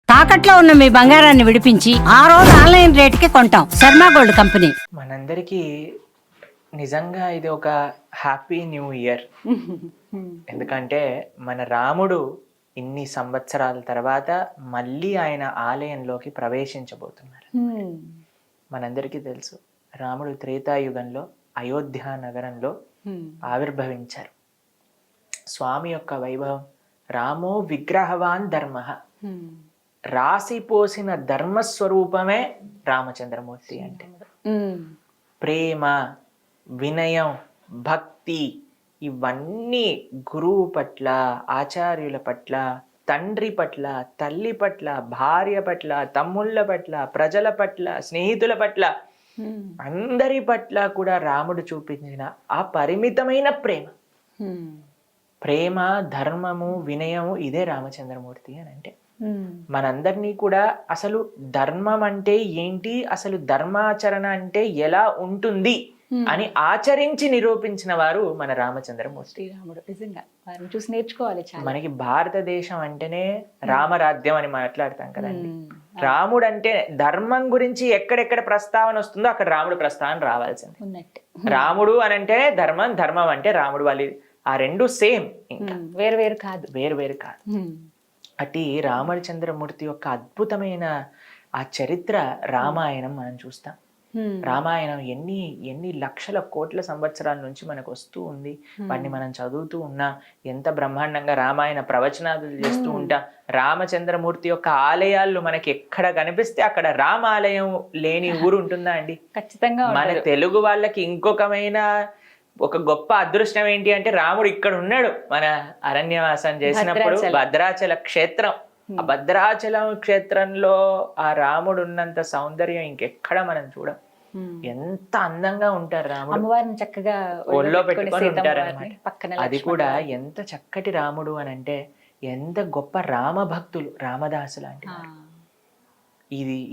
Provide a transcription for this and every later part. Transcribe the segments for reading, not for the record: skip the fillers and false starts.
తాకట్లో ఉన్న మీ బంగారాన్ని విడిపించి ఆ రోజు ఆన్లైన్ రేటుకి కొంటాం. Sharma gold company. మనందరికీ నిజంగా ఇది ఒక హ్యాపీ న్యూ ఇయర్. ఎందుకంటే మన రాముడు ఇన్ని సంవత్సరాల తర్వాత మళ్ళీ ఆయన ఆలయంలోకి ప్రవేశించబోతున్నారు. మనందరికీ తెలుసు, రాముడు త్రేతాయుగంలో అయోధ్య నగరంలో ఆవిర్భవించారు. స్వామి యొక్క వైభవం, రామో విగ్రహవాన్ ధర్మ, రాసిపోసిన ధర్మస్వరూపమే రామచంద్రమూర్తి. అంటే ప్రేమ, వినయం, భక్తి ఇవన్నీ గురువు పట్ల, ఆచార్యుల పట్ల, తండ్రి పట్ల, తల్లి పట్ల, భార్య పట్ల, తమ్ముళ్ళ పట్ల, ప్రజల పట్ల, స్నేహితుల పట్ల, అందరి పట్ల కూడా రాముడు చూపించిన ఆ పరిమితమైన ప్రేమ, ధర్మము, వినయము ఇదే రామచంద్రమూర్తి అని. అంటే మనందరినీ కూడా అసలు ధర్మం అంటే ఏంటి, అసలు ధర్మాచరణ అంటే ఎలా ఉంటుంది అని ఆచరించి నిరూపించిన వారు మన రామచంద్రమూర్తి. రాముడు నిజంగా వారిని చూసి నేర్చుకోవాలి. మనకి భారతదేశం అంటేనే రామరాజ్యం అని మాట్లాడతాం కదండి. రాముడు అంటే ధర్మం గురించి ఎక్కడెక్కడ ప్రస్తావన వస్తుందో అక్కడ రాముడు ప్రస్తావన రావాల్సింది. రాముడు అని అంటే ధర్మం, ధర్మం అంటే రాముడు. వాళ్ళు ఆ రెండు సేమ్, ఇంకా వేరు కాదు. అటు రామచంద్రమూర్తి యొక్క అద్భుతమైన ఆ చరిత్ర రామాయణం మనం చూస్తాం. రామాయణం ఎన్ని లక్షల కోట్ల సంవత్సరాల నుంచి మనకు వస్తూ ఉంది. వాటిని మనం చదువుతూ ఉన్నా, ఎంత బ్రహ్మాండంగా రామాయణ ప్రవచనాలు చేస్తూ ఉంటాం. రామచంద్రమూర్తి యొక్క ఆలయాలు మనకి ఎక్కడ కనిపిస్తే అక్కడ రామాలయం లేని ఊరు ఉంటుందా అండి? ఖచ్చితంగా. మన తెలుగు వాళ్ళకి ఇంకొకమైన ఒక గొప్ప అదృష్టం ఏంటి అంటే, రాముడు ఇక్కడ ఉన్నాడు. మన అరణ్యవాసం చేసినప్పుడు భద్రాచల క్షేత్రం, ఆ భద్రాచలం క్షేత్రంలో ఆ రాముడు ఉన్నంత సౌందర్యం ఇంకెక్కడ మనం చూడం. ఎంత అందంగా ఉంటారు రాముడు, అమ్మవారిని చక్కగా ఒళ్ళో పెట్టుకొని ఉంటారు అన్నమాట. అది కూడా ఎంత చక్కటి రాముడు అని అంటే, ఎంత గొప్ప రామ భక్తులు, రామదాసు లాంటి.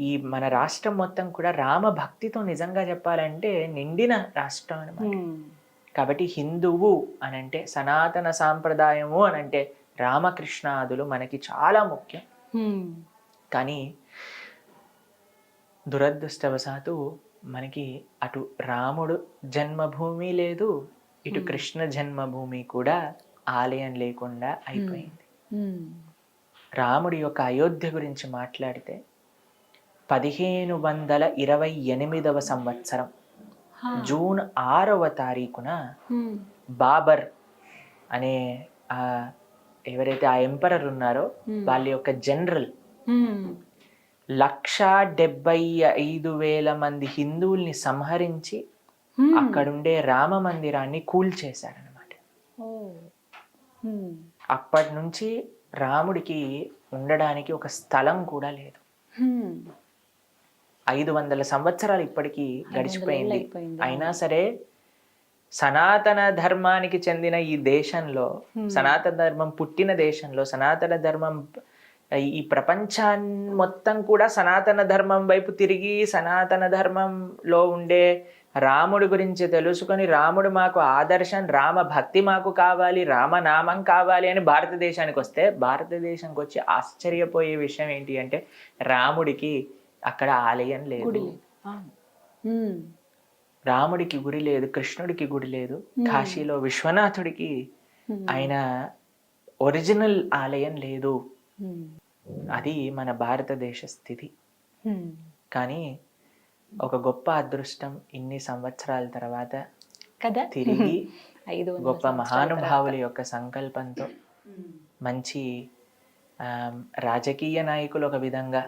ఈ మన రాష్ట్రం మొత్తం కూడా రామ భక్తితో నిజంగా చెప్పాలంటే నిండిన రాష్ట్రం అన్నమాట. కాబట్టి హిందువు అనంటే, సనాతన సాంప్రదాయము అనంటే రామకృష్ణాదులు మనకి చాలా ముఖ్యం. కానీ దురదృష్టవశాత్తు మనకి అటు రాముడు జన్మభూమి లేదు, ఇటు కృష్ణ జన్మభూమి కూడా ఆలయం లేకుండా అయిపోయింది. రాముడి యొక్క అయోధ్య గురించి మాట్లాడితే 1528వ సంవత్సరం జూన్ 6వ తారీఖున బాబర్ అనే ఎవరైతే ఆ ఎంపరర్ ఉన్నారో వాళ్ళ యొక్క జనరల్ 1,75,000 మంది హిందువుల్ని సంహరించి అక్కడుండే రామ మందిరాన్ని కూల్చేశారనమాట. అప్పటి నుంచి రాముడికి ఉండడానికి ఒక స్థలం కూడా లేదు. 500 సంవత్సరాలు ఇప్పటికీ గడిచిపోయింది. అయినా సరే సనాతన ధర్మానికి చెందిన ఈ దేశంలో, సనాతన ధర్మం పుట్టిన దేశంలో, సనాతన ధర్మం ఈ ప్రపంచాన్ని మొత్తం కూడా సనాతన ధర్మం వైపు తిరిగి, సనాతన ధర్మంలో ఉండే రాముడి గురించి తెలుసుకొని, రాముడు మాకు ఆదర్శం, రామ భక్తి మాకు కావాలి, రామనామం కావాలి అని భారతదేశానికి వస్తే, భారతదేశానికి వచ్చి ఆశ్చర్యపోయే విషయం ఏంటి అంటే, రాముడికి అక్కడ ఆలయం లేదు, రాముడికి గుడి లేదు, కృష్ణుడికి గుడి లేదు. కాశీలో విశ్వనాథుడికి ఆయన ఒరిజినల్ ఆలయం లేదు. అది మన భారతదేశ స్థితి. కానీ ఒక గొప్ప అదృష్టం, ఇన్ని సంవత్సరాల తర్వాత తిరిగి గొప్ప మహానుభావుల యొక్క సంకల్పంతో, మంచి రాజకీయ నాయకులు ఒక విధంగా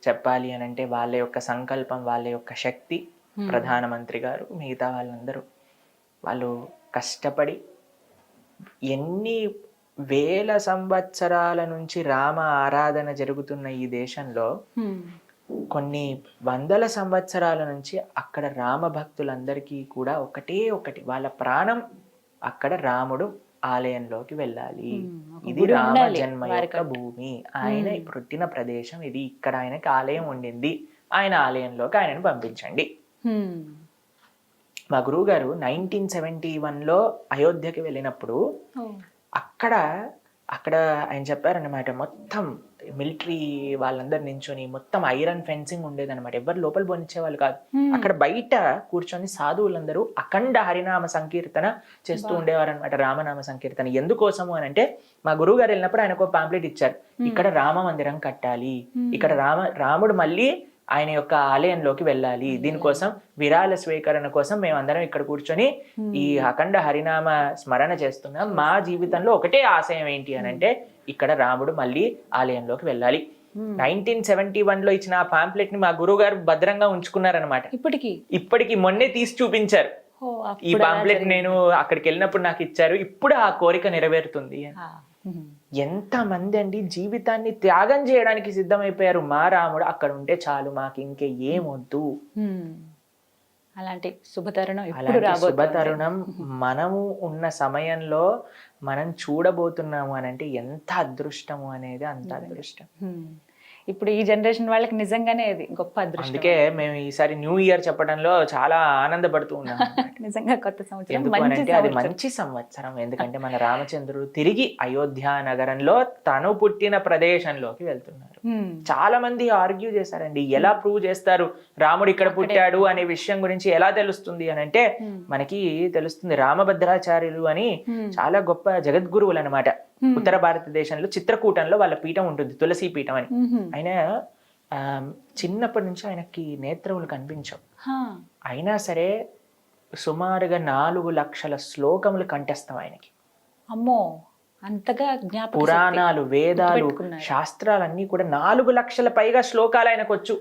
చెప్పాలి అని అంటే వాళ్ళ యొక్క సంకల్పం, వాళ్ళ యొక్క శక్తి, ప్రధానమంత్రి గారు, మిగతా వాళ్ళందరూ వాళ్ళు కష్టపడి ఎన్ని వేల సంవత్సరాల నుంచి రామ ఆరాధన జరుగుతున్న ఈ దేశంలో కొన్ని వందల సంవత్సరాల నుంచి అక్కడ రామ భక్తులందరికీ కూడా ఒకటి వాళ్ళ ప్రాణం అక్కడ రాముడు ఆలయంలోకి వెళ్ళాలి. ఇది రామ జన్మ యొక్క భూమి, ఆయన పుట్టిన ప్రదేశం ఇది, ఇక్కడ ఆయనకి ఆలయం ఉండింది, ఆయన ఆలయంలోకి ఆయనను పంపించండి. మా గురువు గారు 1971లో అయోధ్యకి వెళ్ళినప్పుడు అక్కడ అక్కడ ఆయన చెప్పారనమాట, మొత్తం మిలిటరీ వాళ్ళందరు నించొని మొత్తం ఐరన్ ఫెన్సింగ్ ఉండేదన్నమాట, ఎవరు లోపల పోనిచ్చే వాళ్ళు కాదు. అక్కడ బయట కూర్చొని సాధువులందరూ అఖండ హరినామ సంకీర్తన చేస్తూ ఉండేవారు అనమాట, రామనామ సంకీర్తన. ఎందుకోసము అని అంటే, మా గురువు గారు వెళ్ళినప్పుడు ఆయనకు ఒక పాంప్లెట్ ఇచ్చారు, ఇక్కడ రామ మందిరం కట్టాలి, ఇక్కడ రాముడు మళ్ళీ ఆయన యొక్క ఆలయంలోకి వెళ్ళాలి, దీనికోసం విరాళ స్వీకరణ కోసం మేమందరం ఇక్కడ కూర్చొని ఈ అఖండ హరినామ స్మరణ చేస్తున్నాం. మా జీవితంలో ఒకటే ఆశయం ఏంటి అని అంటే, ఇక్కడ రాముడు మళ్ళీ ఆలయంలోకి వెళ్ళాలి. 1971 ఇచ్చిన ఆ పాంప్లెట్ ని మా గురువు గారు భద్రంగా ఉంచుకున్నారనమాట. ఇప్పటికి మొన్నే తీసి చూపించారు. ఈ పాంప్లెట్ నేను అక్కడికి వెళ్ళినప్పుడు నాకు ఇచ్చారు, ఇప్పుడు ఆ కోరిక నెరవేరుతుంది. ఎంత మంది అండి జీవితాన్ని త్యాగం చేయడానికి సిద్ధమైపోయారు. మా రాముడు అక్కడ ఉంటే చాలు, మాకు ఇంకే ఏమొద్దు. అలాంటి శుభతరుణం శుభతరుణం మనము ఉన్న సమయంలో మనం చూడబోతున్నాము అని అంటే ఎంత అదృష్టము అనేది అంత అదృష్టం. ఇప్పుడు ఈ జనరేషన్ వాళ్ళకి నిజంగానే అది గొప్ప అదృష్టం. అందుకే మేము ఈసారి న్యూ ఇయర్ చెప్పడంలో చాలా ఆనందపడుతూ ఉన్నాం. నిజంగా కొత్త సంవత్సరం ఎందుకంటే అది మంచి సంవత్సరం. ఎందుకంటే మన రామచంద్రుడు తిరిగి అయోధ్య నగరంలో తను పుట్టిన ప్రదేశంలోకి వెళ్తున్నారు. చాలా మంది ఆర్గ్యూ చేశారండి, ఎలా ప్రూవ్ చేస్తారు రాముడు ఇక్కడ పుట్టాడు అనే విషయం గురించి ఎలా తెలుస్తుంది అని అంటే, మనకి తెలుస్తుంది రామభద్రాచార్యులు అని చాలా గొప్ప జగద్గురువులు అనమాట. ఉత్తర భారతదేశంలో చిత్రకూటంలో వాళ్ళ పీఠం ఉంటుంది, తులసి పీఠం అని. ఆయన చిన్నప్పటి నుంచి ఆయనకి నేత్రములు కనిపించవు, అయినా సరే సుమారుగా 4 లక్షల శ్లోకములు కంఠస్థం ఆయనకి. అమ్మో, అంతగా జ్ఞాపకం. పురాణాలు, వేదాలు, శాస్త్రాలన్నీ కూడా 4 లక్షల పైగా శ్లోకాలు ఆయనకు వచ్చు.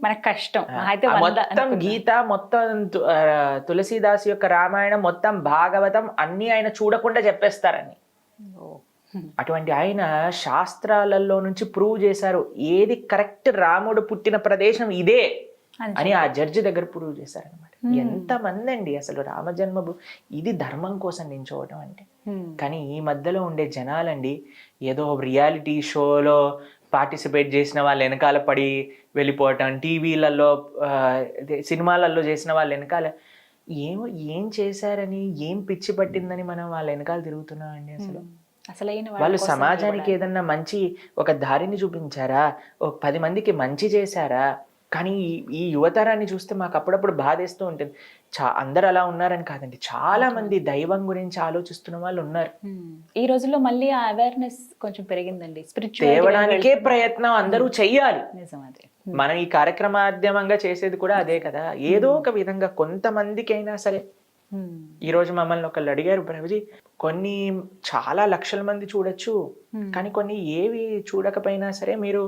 మనకు కష్టం. మొత్తం గీత, మొత్తం తులసీదాస్ యొక్క రామాయణం, మొత్తం భాగవతం అన్ని ఆయన చూడకుండా చెప్పేస్తారని. అటువంటి ఆయన శాస్త్రాలలో నుంచి ప్రూవ్ చేశారు ఏది కరెక్ట్, రాముడు పుట్టిన ప్రదేశం ఇదే అని ఆ జడ్జి దగ్గర ప్రూవ్ చేశారనమాట. ఎంతమంది అండి అసలు రామజన్మభూమి ఇది ధర్మం కోసం నించోవటం అంటే. కానీ ఈ మధ్యలో ఉండే జనాలండి ఏదో రియాలిటీ షోలో పార్టిసిపేట్ చేసిన వాళ్ళు వెనకాల పడి వెళ్ళిపోవటం, టీవీలలో సినిమాలలో చేసిన వాళ్ళ వెనకాల ఏం చేశారని, ఏం పిచ్చి పట్టిందని మనం వాళ్ళ వెనకాల తిరుగుతున్నాం అండి. అసలు వాళ్ళు సమాజానికి ఏదన్నా మంచి ఒక దారిని చూపించారా, 10 మందికి మంచి చేశారా? కానీ ఈ యువతరాన్ని చూస్తే మాకు అప్పుడప్పుడు బాధేస్తూ ఉంటుంది. అందరు అలా ఉన్నారని కాదండి, చాలా మంది దైవం గురించి ఆలోచిస్తున్న వాళ్ళు ఉన్నారు. ఈ రోజుల్లో మళ్ళీ ఆ అవేర్నెస్ కొంచెం పెరిగిందండి, తేవడానికే ప్రయత్నం అందరూ చెయ్యాలి. మనం ఈ కార్యక్రమాధ్యమంగా చేసేది కూడా అదే కదా. ఏదో ఒక విధంగా కొంతమందికైనా సరే. ఈ రోజు మమ్మల్ని ఒకళ్ళు అడిగారు, ప్రభుజీ కొన్ని చాలా లక్షల మంది చూడొచ్చు, కానీ కొన్ని ఏవి చూడకపోయినా సరే మీరు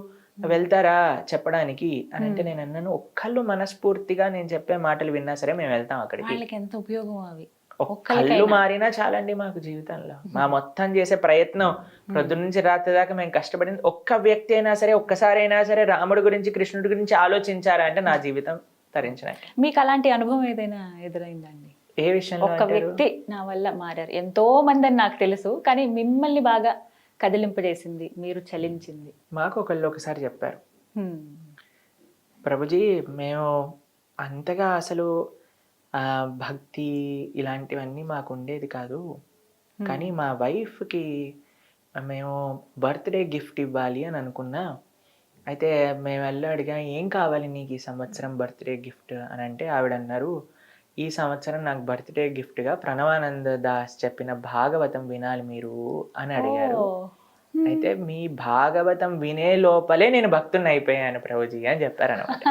వెళ్తారా చెప్పడానికి అని అంటే, నేను అన్నాను ఒక్కళ్ళు మనస్ఫూర్తిగా నేను చెప్పే మాటలు విన్నా సరే మేము వెళ్తాం అక్కడికి. ఎంత ఉపయోగం అవి. ఒక్కళ్ళు మారినా చాలండి మాకు జీవితంలో. మా మొత్తం చేసే ప్రయత్నం ప్రొద్దు నుంచి రాత్రి దాకా మేము కష్టపడింది, ఒక్క వ్యక్తి అయినా సరే ఒక్కసారి అయినా సరే రాముడి గురించి కృష్ణుడి గురించి ఆలోచించారా అంటే నా జీవితం తరించినట్టు. మీకు అలాంటి అనుభవం ఏదైనా ఎదురైందండి? ఏ విషయంలో? ఒక్క వ్యక్తి నా వల్ల మారారు, ఎంతో మంది అని నాకు తెలుసు, కానీ మిమ్మల్ని బాగా కదిలింపజేసింది, మీరు చలించింది. మాకు ఒకసారి చెప్పారు, ప్రభుజీ మేము అంతగా అసలు భక్తి ఇలాంటివన్నీ మాకు ఉండేది కాదు, కానీ మా వైఫ్కి మేము బర్త్డే గిఫ్ట్ ఇవ్వాలి అని అనుకున్నా. అయితే మేము వెళ్ళి అడిగా, ఏం కావాలి నీకు ఈ సంవత్సరం బర్త్డే గిఫ్ట్ అని అంటే, ఆవిడ అన్నారు, ఈ సంవత్సరం నాకు బర్త్డే గిఫ్ట్గా ప్రణవానంద దాస్ చెప్పిన భాగవతం వినాలి మీరు అని అడిగారు. అయితే మీ భాగవతం వినే లోపలే నేను భక్తుని అయిపోయాను ప్రభుజీ అని చెప్పారనమాట.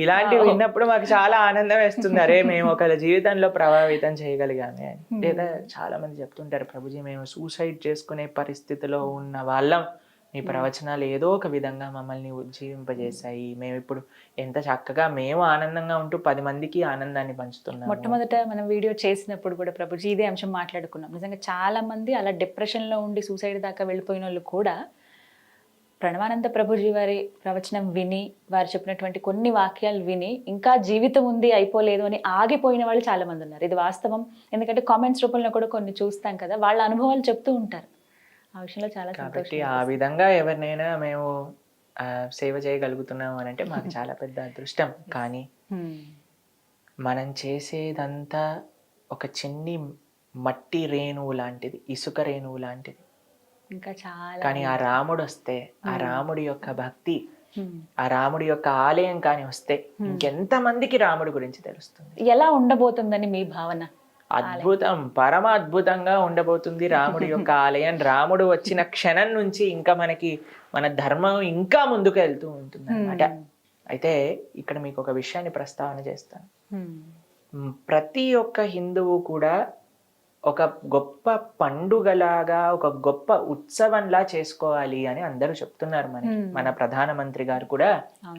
ఇలాంటివి విన్నప్పుడు మాకు చాలా ఆనందం వేస్తుంది, అరే మేము ఒకళ్ళ జీవితంలో ప్రభావితం చేయగలిగామే అని. లేదా చాలా మంది చెప్తుంటారు, ప్రభుజీ మేము సూసైడ్ చేసుకునే పరిస్థితిలో ఉన్న వాళ్ళం, మీ ప్రవచనాలు ఏదో ఒక విధంగా మమ్మల్ని ఉజ్జీవింపజేశాయి, మేము ఇప్పుడు ఎంత చక్కగా మేము ఆనందంగా ఉంటూ 10 మందికి ఆనందాన్ని పంచుతున్నాం. మొట్టమొదట మనం వీడియో చేసినప్పుడు కూడా ప్రభుజీ ఇదే అంశం మాట్లాడుకున్నాం. నిజంగా చాలా మంది అలా డిప్రెషన్లో ఉండి సూసైడ్ దాకా వెళ్ళిపోయిన వాళ్ళు కూడా ప్రణవానంద ప్రభుజీ వారి ప్రవచనం విని, వారు చెప్పినటువంటి కొన్ని వాక్యాలు విని ఇంకా జీవితం ఉంది అయిపోలేదు అని ఆగిపోయిన వాళ్ళు చాలా మంది ఉన్నారు. ఇది వాస్తవం, ఎందుకంటే కామెంట్స్ రూపంలో కూడా కొన్ని చూస్తాం కదా, వాళ్ళ అనుభవాలు చెప్తూ ఉంటారు. ఆ విషయంలో చాలా కాబట్టి ఆ విధంగా ఎవరినైనా మేము సేవ చేయగలుగుతున్నాము అని అంటే మాకు చాలా పెద్ద అదృష్టం. కానీ మనం చేసేదంతా ఒక చిన్ని మట్టి రేణువు లాంటిది, ఇసుక రేణువు లాంటిది. ఇంకా చాలా కానీ ఆ రాముడు వస్తే, ఆ రాముడి యొక్క భక్తి, ఆ రాముడి యొక్క ఆలయం కానీ వస్తే ఇంకెంత మందికి రాముడి గురించి తెలుస్తుంది. ఎలా ఉండబోతుందని మీ భావన? అద్భుతం, పరమ అద్భుతంగా ఉండబోతుంది రాముడి యొక్క ఆలయం. రాముడు వచ్చిన క్షణం నుంచి ఇంకా మనకి మన ధర్మం ఇంకా ముందుకు వెళ్తూ ఉంటుంది అన్నమాట. అయితే ఇక్కడ మీకు ఒక విషయాన్ని ప్రస్తావన చేస్తాను. ప్రతి ఒక్క హిందువు కూడా ఒక గొప్ప పండుగలాగా, ఒక గొప్ప ఉత్సవంలా చేసుకోవాలి అని అందరూ చెప్తున్నారు మనకి. మన ప్రధానమంత్రి గారు కూడా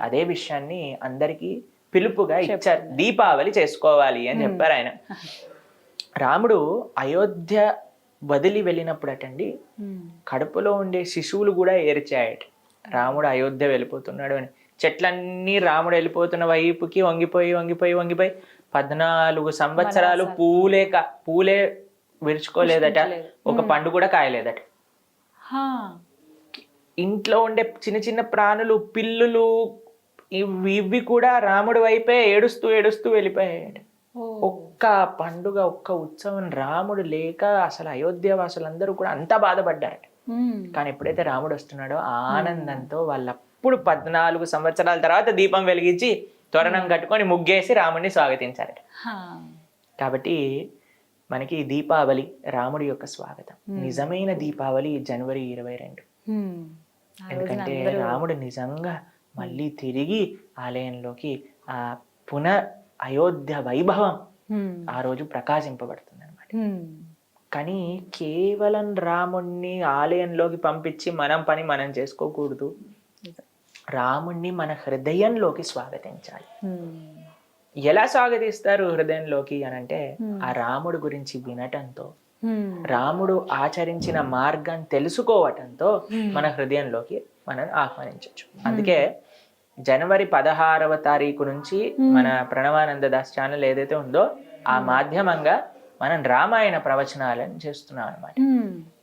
అదే విషయాన్ని అందరికీ పిలుపుగా ఇచ్చారు. దీపావళి చేసుకోవాలి అని చెప్పారు ఆయన. రాముడు అయోధ్య వదిలి వెళ్ళినప్పుడు అటండి, కడుపులో ఉండే శిశువులు కూడా ఏడ్చాయట. రాముడు అయోధ్య వెళ్ళిపోతున్నాడు అని. చెట్లన్నీ రాముడు వెళ్ళిపోతున్న వైపుకి వంగిపోయి వంగిపోయి వంగిపోయి 14 సంవత్సరాలు పూలే విరుచుకోలేదట, ఒక పండు కూడా కాయలేదట. ఇంట్లో ఉండే చిన్న చిన్న ప్రాణులు, పిల్లులు, ఇవి కూడా రాముడి వైపే ఏడుస్తూ ఏడుస్తూ వెళ్ళిపోయాయట. ఒక్క పండుగ, ఒక్క ఉత్సవం రాముడు లేక అసలు అయోధ్య వాసులందరూ కూడా అంతా బాధపడ్డారట. కానీ ఎప్పుడైతే రాముడు వస్తున్నాడో ఆనందంతో వాళ్ళప్పుడు 14 సంవత్సరాల తర్వాత దీపం వెలిగించి తోరణం కట్టుకొని ముగ్గేసి రాముడిని స్వాగతించారట. కాబట్టి మనకి దీపావళి రాముడి యొక్క స్వాగతం. నిజమైన దీపావళి జనవరి 22. ఎందుకంటే రాముడు నిజంగా మళ్ళీ తిరిగి ఆలయంలోకి ఆ అయోధ్య వైభవం ఆ రోజు ప్రకాశింపబడుతుంది అనమాట. కానీ కేవలం రాముణ్ణి ఆలయంలోకి పంపించి మనం పని మనం చేసుకోకూడదు. రాముణ్ణి మన హృదయంలోకి స్వాగతించాలి. ఎలా స్వాగతిస్తారు హృదయంలోకి అనంటే, ఆ రాముడు గురించి వినటంతో, రాముడు ఆచరించిన మార్గం తెలుసుకోవటంతో మన హృదయంలోకి మనం ఆహ్వానించవచ్చు. అందుకే జనవరి 16వ తారీఖు నుంచి మన ప్రణవానంద దాస్ ఛానల్ ఏదైతే ఉందో ఆ మాధ్యమంగా మనం రామాయణ ప్రవచనాలను చేస్తున్నాం అనమాట.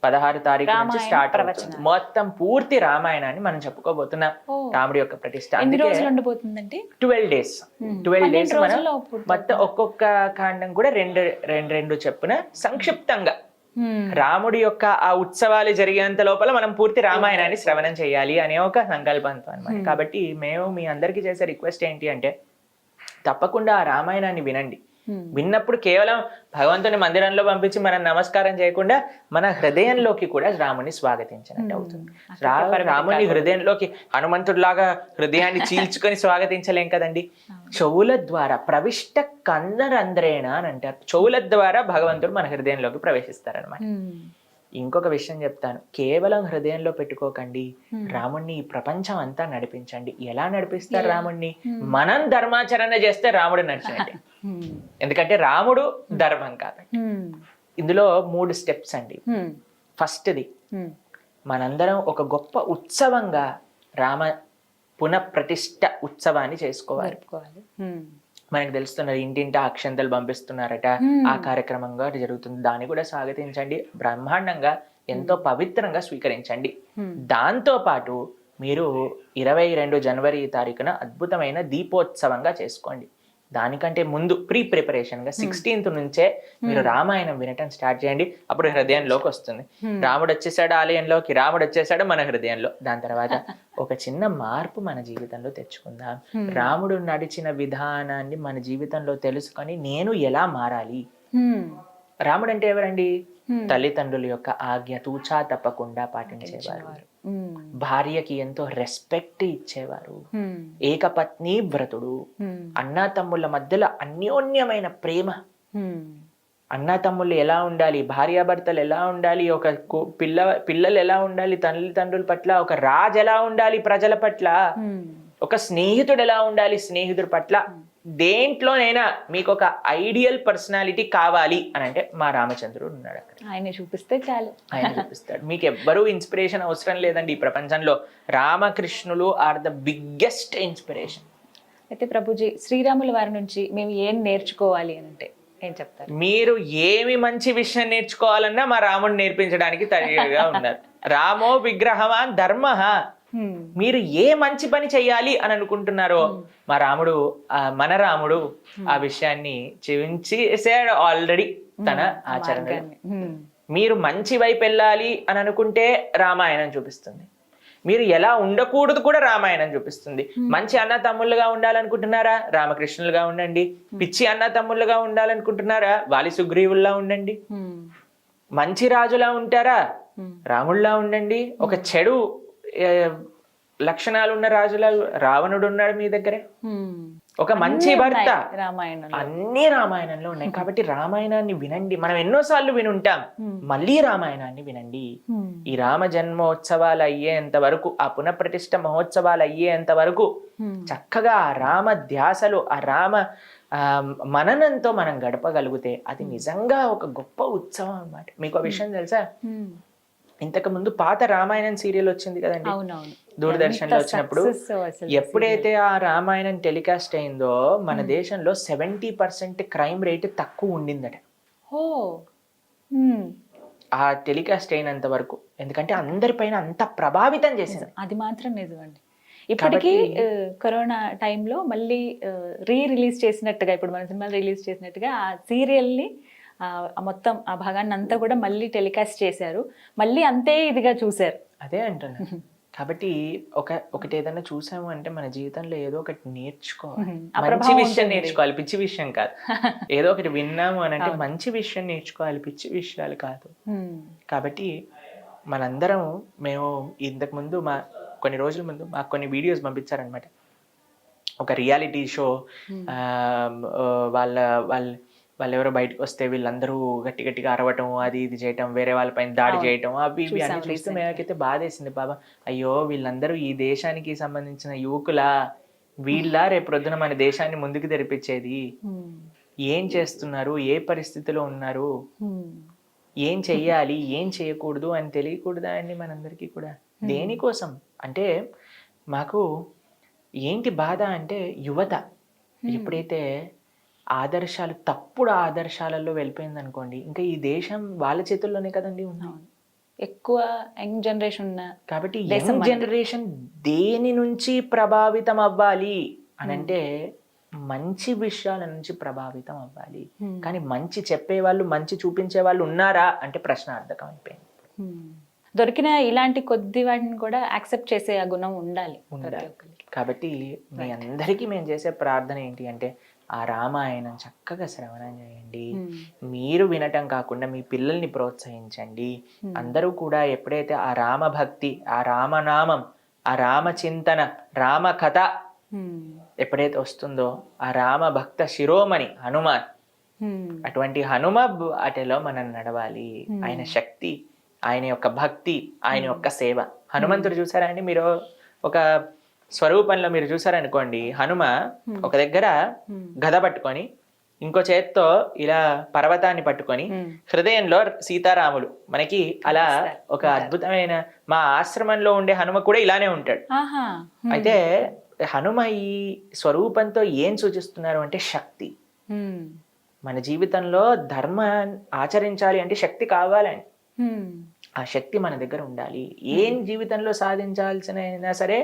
16 తారీఖు నుంచి స్టార్ట్ అవుతుంది. మొత్తం పూర్తి రామాయణాన్ని మనం చెప్పుకోబోతున్నాం. రాముడి యొక్క ప్రతిష్ట. 12 days. 12 days మనం మొత్తం ఒక్కొక్క కాండం కూడా రెండు చెప్పున సంక్షిప్తంగా రాముడి యొక్క ఆ ఉత్సవాలు జరిగేంత లోపల మనం పూర్తి రామాయణాన్ని శ్రవణం చేయాలి అనే ఒక సంకల్పంతో అనమాట. కాబట్టి మేము మీ అందరికీ చేసే రిక్వెస్ట్ ఏంటి అంటే, తప్పకుండా ఆ రామాయణాన్ని వినండి. విన్నప్పుడు కేవలం భగవంతుని మందిరంలో పంపించి మనం నమస్కారం చేయకుండా మన హృదయంలోకి కూడా రాముని స్వాగతించినట్టు అవుతుంది. రాముని హృదయంలోకి హనుమంతుడిలాగా హృదయాన్ని చీల్చుకొని స్వాగతించలేం కదండి. చెవుల ద్వారా ప్రవిష్ట కందరంధ్రేణ అని అంటారు. చెవుల ద్వారా భగవంతుడు మన హృదయంలోకి ప్రవేశిస్తారనమాట. ఇంకొక విషయం చెప్తాను, కేవలం హృదయంలో పెట్టుకోకండి, రాముణ్ణి ఈ ప్రపంచం అంతా నడిపించండి. ఎలా నడిపిస్తారు రాముణ్ణి? మనం ధర్మాచరణ చేస్తే రాముడు నడిచినట్టే. ఎందుకంటే రాముడు ధర్మం కాబట్టి. ఇందులో 3 స్టెప్స్ అండి. ఫస్ట్ది, మనందరం ఒక గొప్ప ఉత్సవంగా రామ పునఃప్రతిష్ఠ ఉత్సవాన్ని చేసుకోవాలి. మనకు తెలుస్తున్నది, ఇంటింటా అక్షంతలు పంపిస్తున్నారట, ఆ కార్యక్రమంగా జరుగుతుంది. దాన్ని కూడా స్వాగతించండి, బ్రహ్మాండంగా ఎంతో పవిత్రంగా స్వీకరించండి. దాంతో పాటు మీరు 22 జనవరి తారీఖున అద్భుతమైన దీపోత్సవంగా చేసుకోండి. దానికంటే ముందు ప్రిపరేషన్ గా 16th నుంచే మీరు రామాయణం వినటం స్టార్ట్ చేయండి. అప్పుడు హృదయంలోకి వస్తుంది. రాముడు వచ్చేసాడు ఆలయంలోకి, రాముడు వచ్చేసాడు మన హృదయంలో. దాని తర్వాత ఒక చిన్న మార్పు మన జీవితంలో తెచ్చుకుందాం. రాముడు నడిచిన విధానాన్ని మన జీవితంలో తెలుసుకొని నేను ఎలా మారాలి. రాముడు అంటే ఎవరండి? తల్లిదండ్రుల యొక్క ఆజ్ఞ తూచా తప్పకుండా పాటించేవారు, భార్యకి ఎంతో రెస్పెక్ట్ ఇచ్చేవారు, ఏకపత్ని వ్రతుడు, అన్నా తమ్ముళ్ళ మధ్యలో అన్యోన్యమైన ప్రేమ. అన్నా తమ్ముళ్ళు ఎలా ఉండాలి, భార్యాభర్తలు ఎలా ఉండాలి, ఒక పిల్లలు ఎలా ఉండాలి తల్లిదండ్రుల పట్ల, ఒక రాజు ఎలా ఉండాలి ప్రజల పట్ల, ఒక స్నేహితుడు ఎలా ఉండాలి స్నేహితుడి పట్ల. దేంట్లోనైనా మీకు ఒక ఐడియల్ పర్సనాలిటీ కావాలి అని అంటే మా రామచంద్రుడు ఉన్నాడు అక్కడ. ఆయన చూపిస్తే చాలు, ఆయన చూపిస్తాడు. మీకు ఎవ్వరూ ఇన్స్పిరేషన్ అవసరం లేదండి ఈ ప్రపంచంలో. రామకృష్ణులు ఆర్ ద బిగ్గెస్ట్ ఇన్స్పిరేషన్. అయితే ప్రభుజీ, శ్రీరాముల వారి నుంచి మేము ఏం నేర్చుకోవాలి అని అంటే ఏం చెప్తారు? మీరు ఏమి మంచి విషయం నేర్చుకోవాలన్నా మా రాముడు నేర్పించడానికి తయారుగా ఉన్నారు. రామో విగ్రహవాన్ ధర్మ మీరు ఏ మంచి పని చెయ్యాలి అని అనుకుంటున్నారో మన రాముడు ఆ విషయాన్ని చూపించేసాడు ఆల్రెడీ తన ఆచరణలో. మీరు మంచి వైపు వెళ్ళాలి అని అనుకుంటే రామాయణం చూపిస్తుంది, మీరు ఎలా ఉండకూడదు కూడా రామాయణం చూపిస్తుంది. మంచి అన్న తమ్ముళ్ళుగా ఉండాలనుకుంటున్నారా, రామకృష్ణులుగా ఉండండి. పిచ్చి అన్న తమ్ముళ్ళుగా ఉండాలనుకుంటున్నారా, వాలి సుగ్రీవుల్లా ఉండండి. మంచి రాజులా ఉంటారా, రాముళ్ళా ఉండండి. ఒక చెడు లక్షణాలు ఉన్న రాజులా రావణుడు ఉన్నాడు మీ దగ్గరే. ఒక మంచి భర్త, అన్ని రామాయణంలో ఉన్నాయి. కాబట్టి రామాయణాన్ని వినండి. మనం ఎన్నోసార్లు వినుంటాం, మళ్ళీ రామాయణాన్ని వినండి. ఈ రామ జన్మోత్సవాలు అయ్యేంత వరకు, ఆ పునఃప్రతిష్ఠ మహోత్సవాలు అయ్యేంత వరకు చక్కగా ఆ రామ ధ్యాసలో, ఆ రామ మననంతో మనం గడపగలిగితే అది నిజంగా ఒక గొప్ప ఉత్సవం అన్నమాట. మీకు ఆ విషయం తెలుసా, ఇంతకు ముందు పాత రామాయణం సీరియల్ వచ్చింది కదండి దూరదర్శన్ లో వచ్చినప్పుడు, ఎప్పుడైతే ఆ రామాయణం టెలికాస్ట్ అయిందో మన దేశంలో 70% క్రైమ్ రేట్ తక్కువ ఉండిందట ఆ టెలికాస్ట్ అయినంత వరకు. ఎందుకంటే అందరిపైన అంత ప్రభావితం చేసింది. అది మాత్రం నిజమండి. ఇప్పటికీ కరోనా టైంలో మళ్ళీ రిలీజ్ చేసినట్టుగా, ఇప్పుడు మన సినిమాలు రిలీజ్ చేసినట్టుగా ఆ సీరియల్ని మొత్తం ఆ భాగాన్ని అంతా కూడా మళ్ళీ టెలికాస్ట్ చేశారు, మళ్ళీ అంతే ఇదిగా చూశారు. అదే అంటున్నా. కాబట్టి ఒకటి ఏదైనా చూసాము అంటే మన జీవితంలో ఏదో ఒకటి నేర్చుకోవాలి, మంచి విషయం నేర్చుకోవాలి, పిచ్చి విషయం కాదు. ఏదో ఒకటి విన్నాము అని అంటే మంచి విషయం నేర్చుకోవాలి, పిచ్చి విషయాలు కాదు. కాబట్టి మనందరం, మేము ఇంతకు ముందు కొన్ని రోజుల ముందు మాకు కొన్ని వీడియోస్ పంపించారనమాట. ఒక రియాలిటీ షో, వాళ్ళు ఎవరో బయటకు వస్తే వీళ్ళందరూ గట్టి గట్టిగా అరవటం, అది ఇది చేయటం, వేరే వాళ్ళపైన దాడి చేయటం, అవి ఇవి అన్ని చూస్తే మేమైతే బాధేసింది. బాబా, అయ్యో వీళ్ళందరూ ఈ దేశానికి సంబంధించిన యువకులా, వీళ్ళ రేపు ప్రొద్దున మన దేశాన్ని ముందుకు తెరిపించేది. ఏం చేస్తున్నారు, ఏ పరిస్థితిలో ఉన్నారు, ఏం చెయ్యాలి, ఏం చేయకూడదు అని తెలియకూడదా అండి మనందరికీ కూడా? దేనికోసం అంటే మాకు ఏంటి బాధ అంటే, యువత ఎప్పుడైతే ఆదర్శాలు, తప్పుడు ఆదర్శాలలో వెళ్ళిపోయింది అనుకోండి, ఇంకా ఈ దేశం వాళ్ళ చేతుల్లోనే కదండి ఉంది. ఎక్కువ యంగ్ జనరేషన్ ఉన్న కాబట్టి యంగ్ జనరేషన్ దేని నుంచి ప్రభావితం అవ్వాలి అని అంటే మంచి విషయాల నుంచి ప్రభావితం అవ్వాలి. కానీ మంచి చెప్పేవాళ్ళు, మంచి చూపించే వాళ్ళు ఉన్నారా అంటే ప్రశ్నార్థకం అయిపోయింది. దొరికిన ఇలాంటి కొద్ది వాటిని కూడా యాక్సెప్ట్ చేసే ఆ గుణం ఉండాలి. కాబట్టి మీ అందరికీ మేము చేసే ప్రార్థన ఏంటి అంటే, ఆ రామాయణం చక్కగా శ్రవణం చేయండి. మీరు వినటం కాకుండా మీ పిల్లల్ని ప్రోత్సహించండి. అందరూ కూడా ఎప్పుడైతే ఆ రామభక్తి, ఆ రామనామం, ఆ రామచింతన, రామ కథ ఎప్పుడైతే వస్తుందో, ఆ రామ భక్త శిరోమణి హనుమాన్, అటువంటి హనుమ అటలో మనం నడవాలి. ఆయన శక్తి, ఆయన యొక్క భక్తి, ఆయన యొక్క సేవ. హనుమంతుడు చూసారా అండి మీరు? ఒక స్వరూపంలో మీరు చూసారనుకోండి, హనుమ ఒక దగ్గర గద పట్టుకొని, ఇంకో చేత్తో ఇలా పర్వతాన్ని పట్టుకొని, హృదయంలో సీతారాములు. మనకి అలా ఒక అద్భుతమైన, మా ఆశ్రమంలో ఉండే హనుమ కూడా ఇలానే ఉంటాడు. అయితే హనుమ ఈ స్వరూపంతో ఏం సూచిస్తున్నారు అంటే శక్తి. మన జీవితంలో ధర్మం ఆచరించాలి అంటే శక్తి కావాలండి. ఆ శక్తి మన దగ్గర ఉండాలి. ఏం జీవితంలో సాధించాల్సిన సరే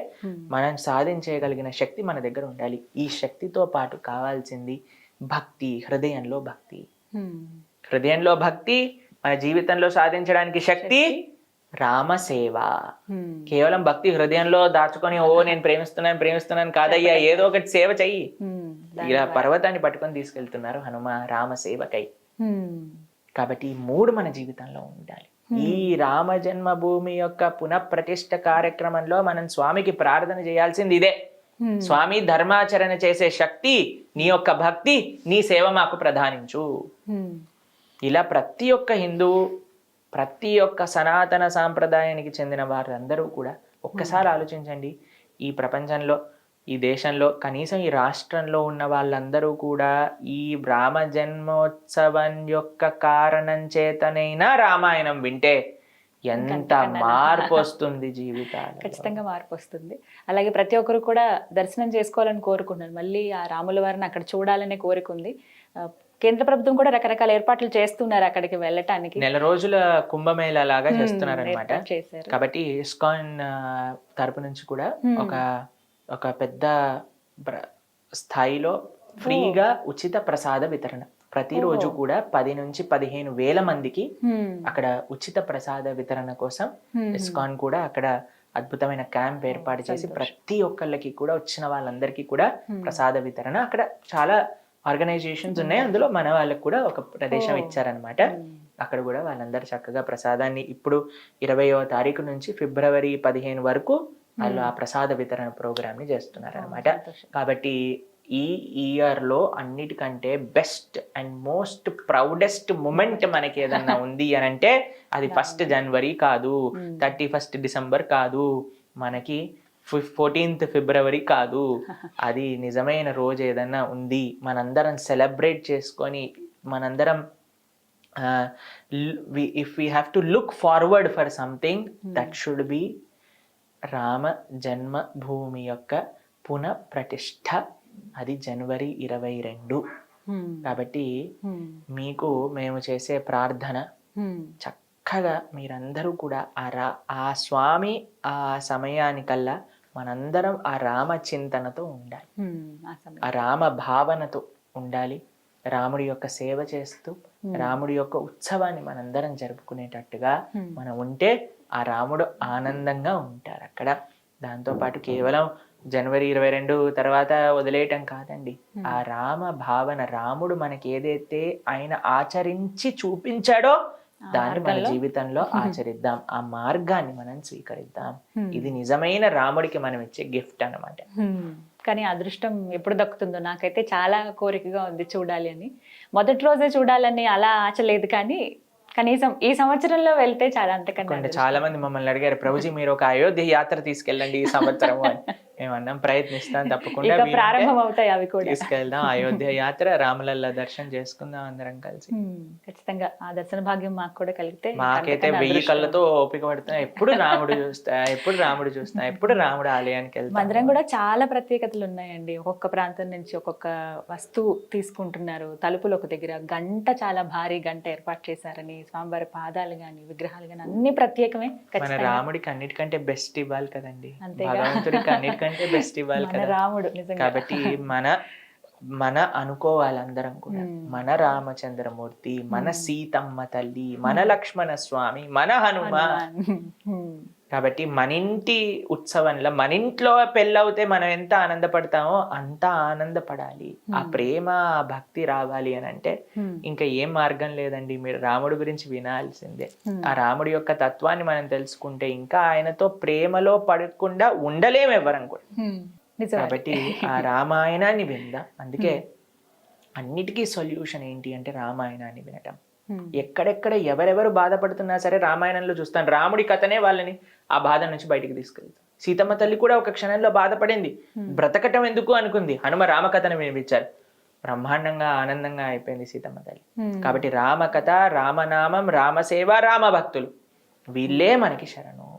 మనం సాధించగలిగిన శక్తి మన దగ్గర ఉండాలి. ఈ శక్తితో పాటు కావాల్సింది భక్తి, హృదయంలో భక్తి. హృదయంలో భక్తి, మన జీవితంలో సాధించడానికి శక్తి రామసేవ. కేవలం భక్తి హృదయంలో దాచుకొని, ఓ నేను ప్రేమిస్తున్నాను కాదయ్యా, ఏదో ఒకటి సేవ చెయ్యి. ఇలా పర్వతాన్ని పట్టుకొని తీసుకెళ్తున్నారు హనుమ రామసేవకై. కాబట్టి ఈ 3 మన జీవితంలో ఉండాలి. ఈ రామ జన్మభూమి యొక్క పునఃప్రతిష్ఠ కార్యక్రమంలో మనం స్వామికి ప్రార్థన చేయాల్సింది ఇదే. స్వామి, ధర్మాచరణ చేసే శక్తి, నీ యొక్క భక్తి, నీ సేవ మాకు ప్రధానించు. ఇలా ప్రతి ఒక్క హిందువు, ప్రతి ఒక్క సనాతన సాంప్రదాయానికి చెందిన వారందరూ కూడా ఒక్కసారి ఆలోచించండి. ఈ ప్రపంచంలో, ఈ దేశంలో, కనీసం ఈ రాష్ట్రంలో ఉన్న వాళ్ళందరూ కూడా ఈ రామ జన్మోత్సవం యొక్క కారణం చేతనైనా రామాయణం వింటే ఎంత మార్పు వస్తుంది జీవితాలు. ఖచ్చితంగా మార్పు వస్తుంది. అలాగే ప్రతి ఒక్కరు కూడా దర్శనం చేసుకోవాలని కోరుకుంటున్నారు. మళ్ళీ ఆ రాముల వారిని అక్కడ చూడాలనే కోరిక ఉంది. కేంద్ర ప్రభుత్వం కూడా రకరకాల ఏర్పాట్లు చేస్తున్నారు అక్కడికి వెళ్ళటానికి. నెల రోజుల కుంభమేళా లాగా చేస్తున్నారనమాట. ఏర్పాటు చేశారు. కాబట్టి ఇస్కాన్ తరపు నుంచి కూడా ఒక పెద్ద స్థాయిలో ఫ్రీగా ఉచిత ప్రసాద వితరణ ప్రతిరోజు కూడా 10 నుంచి 15 వేల మందికి అక్కడ ఉచిత ప్రసాద వితరణ కోసం ఇస్కాన్ కూడా అక్కడ అద్భుతమైన క్యాంప్ ఏర్పాటు చేసి ప్రతి ఒక్కళ్ళకి కూడా వచ్చిన వాళ్ళందరికీ కూడా ప్రసాద వితరణ అక్కడ చాలా ఆర్గనైజేషన్స్ ఉన్నాయి, అందులో మన వాళ్ళకి కూడా ఒక ప్రదేశం ఇచ్చారనమాట. అక్కడ కూడా వాళ్ళందరూ చక్కగా ప్రసాదాన్ని ఇప్పుడు 20వ తారీఖు నుంచి ఫిబ్రవరి 15 వరకు వాళ్ళు ఆ ప్రసాద వితరణ ప్రోగ్రామ్ ని చేస్తున్నారనమాట. కాబట్టి ఈ ఇయర్ లో అన్నిటికంటే best and most proudest moment మనకి ఏదన్నా ఉంది అని అంటే అది 1st జనవరి కాదు, 31st డిసెంబర్ కాదు, మనకి 14th ఫిబ్రవరి కాదు. అది నిజమైన రోజు ఏదన్నా ఉంది, మనందరం సెలబ్రేట్ చేసుకొని మనందరం if we have to look forward for something that should be Rama Janmabhoomi యొక్క పునఃప్రతిష్ఠ. అది జనవరి 22. కాబట్టి మీకు మేము చేసే ప్రార్థన చక్కగా మీరందరూ కూడా ఆ స్వామి ఆ సమయానికల్లా మనందరం ఆ రామ చింతనతో ఉండాలి, ఆ రామ భావనతో ఉండాలి. రాముడి యొక్క సేవ చేస్తూ రాముడి యొక్క ఉత్సవాన్ని మనందరం జరుపుకునేటట్టుగా మనం ఉంటే ఆ రాముడు ఆనందంగా ఉంటారు అక్కడ. దాంతోపాటు కేవలం జనవరి 22 తర్వాత వదిలేయటం కాదండి, ఆ రామ భావన రాముడు మనకి ఏదైతే ఆయన ఆచరించి చూపించాడో దాన్ని మన జీవితంలో ఆచరిద్దాం, ఆ మార్గాన్ని మనం స్వీకరిద్దాం. ఇది నిజమైన రాముడికి మనం ఇచ్చే గిఫ్ట్ అన్నమాట. కానీ అదృష్టం ఎప్పుడు దక్కుతుందో నాకైతే చాలా కోరికగా ఉంది చూడాలి అని. మొదటి రోజే చూడాలని అలా ఆశ లేదు, కానీ కనీసం ఈ సంవత్సరంలో వెళ్తే చాలా అంతకన్నా. చాలా మంది మమ్మల్ని అడిగారు, ప్రభుజీ మీరు ఒక అయోధ్య యాత్ర తీసుకెళ్ళండి ఈ సంవత్సరం అని. మేమన్నాం ప్రయత్నిస్తాం, తప్పకుండా ప్రారంభం అవుతాయి అవి కూడా. తీసుకెళ్దాం అయోధ్య యాత్ర, రామలల్ల దర్శనం చేసుకుందాం అందరం కలిసి. ఖచ్చితంగా ఆ దర్శన భాగ్యం మాకు కూడా కలిగితే. మాకైతే 1000 కళ్ళతో ఓపిక పడుతున్నా, ఎప్పుడు రాముడు చూస్తా, ఎప్పుడు రాముడు చూస్తా, ఎప్పుడు రాముడు ఆలయానికి వెళ్తాం. మందిరం కూడా చాలా ప్రత్యేకతలు ఉన్నాయండి. ఒక్కొక్క ప్రాంతం నుంచి ఒక్కొక్క వస్తువు తీసుకుంటున్నారు. తలుపులు ఒక దగ్గర గంట, చాలా భారీ గంట ఏర్పాటు చేశారని, స్వామివారి పాదాలు గాని విగ్రహాలు గాని అన్ని ప్రత్యేకమే. మన రాముడికి అన్నిటికంటే బెస్ట్ ఇవ్వాలి కదండి, భగవంతుడికి అన్నిటికంటే బెస్ట్ ఇవ్వాలి కదా రాముడు. కాబట్టి మన అనుకోవాలి అందరం కూడా, మన రామచంద్రమూర్తి, మన సీతమ్మ తల్లి, మన లక్ష్మణ స్వామి, మన హనుమ. కాబట్టి మన ఇంటి ఉత్సవంలో మన ఇంట్లో పెళ్ళవుతే మనం ఎంత ఆనందపడతామో అంత ఆనందపడాలి. ఆ ప్రేమ ఆ భక్తి రావాలి అని అంటే ఇంకా ఏం మార్గం లేదండి, మీరు రాముడి గురించి వినాల్సిందే. ఆ రాముడి యొక్క తత్వాన్ని మనం తెలుసుకుంటే ఇంకా ఆయనతో ప్రేమలో పడకుండా ఉండలేము ఎవరం కూడా. కాబట్టి ఆ రామాయణాన్ని విందాం. అందుకే అన్నిటికీ సొల్యూషన్ ఏంటి అంటే రామాయణాన్ని వినటం. ఎక్కడెక్కడ ఎవరెవరు బాధపడుతున్నా సరే రామాయణంలో చూస్తాను, రాముడి కథనే వాళ్ళని ఆ బాధ నుంచి బయటికి తీసుకెళ్తాం. సీతమ్మ తల్లి కూడా ఒక క్షణంలో బాధపడింది, బ్రతకటం ఎందుకు అనుకుంది, హనుమ రామకథను వినిపించారు, బ్రహ్మాండంగా ఆనందంగా అయిపోయింది సీతమ్మ తల్లి. కాబట్టి రామకథ, రామనామం, రామసేవ, రామ భక్తులు వీళ్ళే మనకి శరణు.